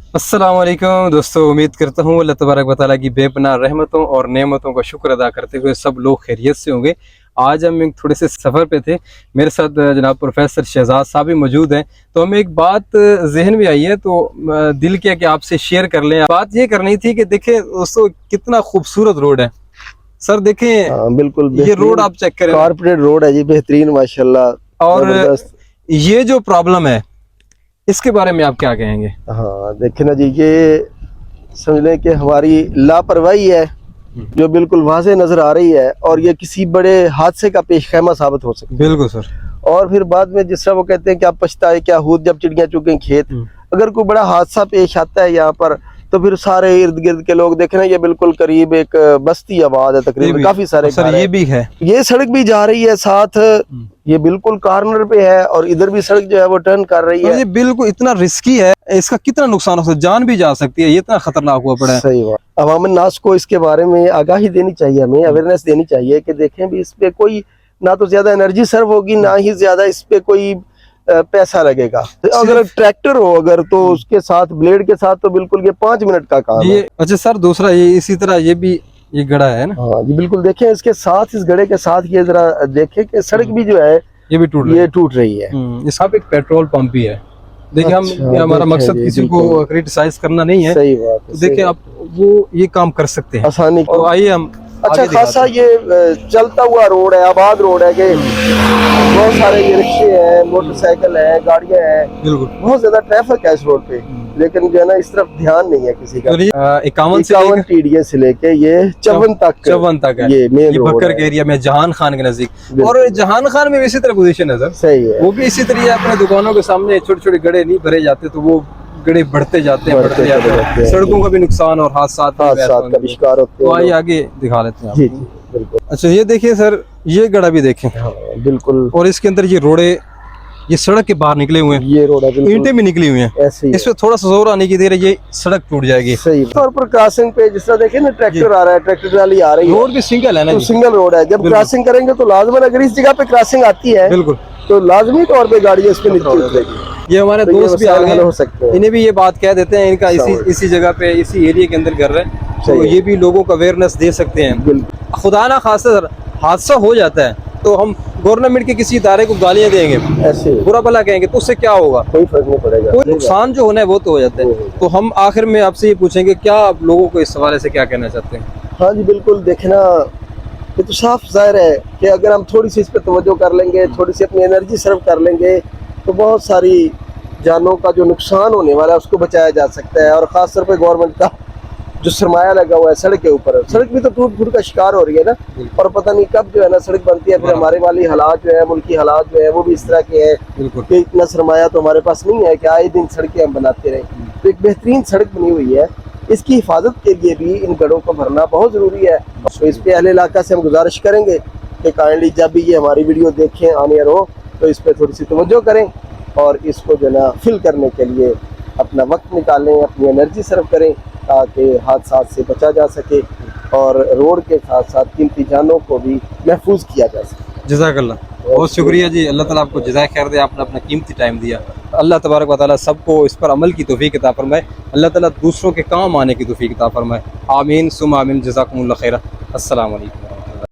अस्सलाम वालेकुम दोस्तों, उम्मीद करता हूँ अल्लाह तबारक व तआला की बेपनाह रहमतों और नेमतों का शुक्र अदा करते हुए सब लोग खैरियत से होंगे। आज हम एक थोड़े से सफ़र पे थे, मेरे साथ जनाब प्रोफेसर शहजाद साहब भी मौजूद हैं। तो हमें एक बात जहन में आई है, तो दिल किया कि आपसे शेयर कर लें। बात ये करनी थी कि देखें दोस्तों, कितना खूबसूरत रोड है सर। देखें बिल्कुल ये रोड आप चेक करें, कारपोरेट रोड है जी, बेहतरीन माशाल्लाह। और ये जो प्रॉब्लम है इसके बारे में आप क्या कहेंगे? हाँ देखे ना जी, ये समझ लें कि हमारी लापरवाही है जो बिल्कुल वाज़ेह नजर आ रही है, और ये किसी बड़े हादसे का पेश खैमा साबित हो सकती है। बिल्कुल सर। और फिर बाद में जिस तरह वो कहते हैं कि आप पछताए क्या हूद जब चिड़ियाँ चुगे खेत। अगर कोई बड़ा हादसा पेश आता है यहाँ पर, तो फिर सारे इर्द गिर्द के लोग देखे ना, ये बिल्कुल करीब एक बस्ती आबाद है, तकरीबन काफी सारे सर ये भी है। ये सड़क भी जा रही है साथ, ये बिल्कुल कॉर्नर पे है, और इधर भी सड़क जो है वो टर्न कर रही है। ये बिल्कुल इतना रिस्की है, इसका कितना नुकसान हो सकता है, जान भी जा सकती है, ये इतना खतरनाक हुआ पड़ा है। सही बात। अवाम नास को इसके बारे में आगाही देनी चाहिए, हमें अवेयरनेस देनी चाहिए कि देखें भी इस पे कोई ना तो ज्यादा एनर्जी सर्व होगी, ना ही ज्यादा इस पे कोई पैसा लगेगा। तो अगर ट्रैक्टर हो अगर, तो उसके साथ ब्लेड के साथ तो बिल्कुल ये 5 मिनट का काम है। अच्छा सर, दूसरा ये इसी तरह ये भी ये गड़ा है ना। हाँ जी बिल्कुल, देखें इसके साथ, इस गड़े के साथ ये जरा देखें कि सड़क भी जो है ये भी टूट रही है। इसका एक पेट्रोल पंप भी है। देखिए हम हमारा मकसद किसी को क्रिटिसाइज करना नहीं है। सही बात है। देखिए आप वो ये काम कर सकते हैं आसानी। तो आइए हम अच्छा खासा ये चलता हुआ रोड है, आबाद रोड है, कि बहुत सारे ये रिक्शे हैं, मोटरसाइकिल हैं, गाड़ियां हैं, बिल्कुल बहुत ज्यादा ट्रैफिक है इस रोड पे, लेकिन जो है ना इस तरफ ध्यान नहीं है किसी का। 51 TDA से लेके ये चवन तक है, ये बकर के एरिया में जहान खान के नजदीक। और जहान खान में भी इसी तरह पोजीशन है सर। सही है। वो भी इसी तरह अपने दुकानों के सामने छोटे छोटे गड्ढे नहीं भरे जाते, तो वो गड्ढे बढ़ते जाते हैं, सड़कों का भी नुकसान और हादसा का भी शिकार होते हैं। तो आइए आगे दिखा लेते हैं। जी जी बिल्कुल। अच्छा ये देखिए सर, ये गड्ढा भी देखें। हाँ, बिल्कुल। और इसके अंदर ये रोड़े, ये सड़क के बाहर निकले हुए हैं, ये रोड है, ईंटें भी निकली हुई हैं। इसमें थोड़ा सा जोर आने की देर है, ये सड़क टूट जाएगी। सही तौर पर क्रॉसिंग पे जिस तरह देखे ना, ट्रैक्टर आ रहा है, ट्रैक्टर ट्राली आ रही है, रोड भी सिंगल है ना, तो सिंगल रोड है। जब क्रॉसिंग करेंगे तो लाजमन, अगर इस जगह पे क्रॉसिंग आती है बिल्कुल, तो लाजमी तौर पे गाड़ी इस पे नीचे उतरेगी। ये हमारे दोस्त भी आ गए हो सकते हैं, इन्हें भी ये बात कह देते हैं, इनका इसी जगह पे इसी एरिया के अंदर घर है, तो ये भी लोगों को अवेयरनेस दे सकते हैं। खुदा ना खासा हादसा हो जाता है तो हम गवर्नमेंट के किसी इदारे को गालियां देंगे, ऐसे बुरा भला कहेंगे, तो उससे क्या होगा? कोई फर्क नहीं पड़ेगा, कोई नुकसान जो होना है वो तो हो जाता है। तो हम आखिर में आपसे ये पूछेंगे, क्या आप लोगों को इस हवाले से क्या कहना चाहते हैं? हाँ जी बिल्कुल, देखना ये तो साफ जाहिर है कि अगर हम थोड़ी सी इस पे तवज्जो कर लेंगे, थोड़ी सी अपनी एनर्जी सर्व कर लेंगे, तो बहुत सारी जानों का जो नुकसान होने वाला है उसको बचाया जा सकता है। और ख़ास तौर पे गवर्नमेंट का जो सरमाया लगा हुआ है सड़क के ऊपर, सड़क भी तो टूट फूट का शिकार हो रही है ना, और पता नहीं कब जो है ना सड़क बनती है। फिर हमारे वाली हालात जो है, मुल्की हालात जो है, वो भी इस तरह के हैं कि इतना सरमाया तो हमारे पास नहीं है कि आए दिन सड़कें हम बनाते रहें। तो एक बेहतरीन सड़क बनी हुई है, इसकी हिफाजत के लिए भी इन गढ़ों को भरना बहुत ज़रूरी है। तो इस पे अहले इलाका से हम गुजारिश करेंगे कि काइंडली जब भी ये हमारी वीडियो देखें, ऑन एयर हो, तो इस पर थोड़ी सी तवज्जो करें, और इसको जो ना फिल करने के लिए अपना वक्त निकालें, अपनी एनर्जी सर्व करें, ताकि हादसा से बचा जा सके और रोड के साथ साथ कीमती जानों को भी महफूज किया जा सके। जज़ाकल्लाह, बहुत शुक्रिया जी, अल्लाह ताला आपको जज़ाए खैर दे, आपने अपना कीमती टाइम दिया। अल्लाह तबारक व तआला सबको इस पर अमल की तौफीक अता फरमाए, अल्लाह ताला दूसरों के काम आने की तौफीक अता फरमाए। आमीन सुम आमीन, जज़ाकुमुल्लाह खैरा। अस्सलाम वालेकुम।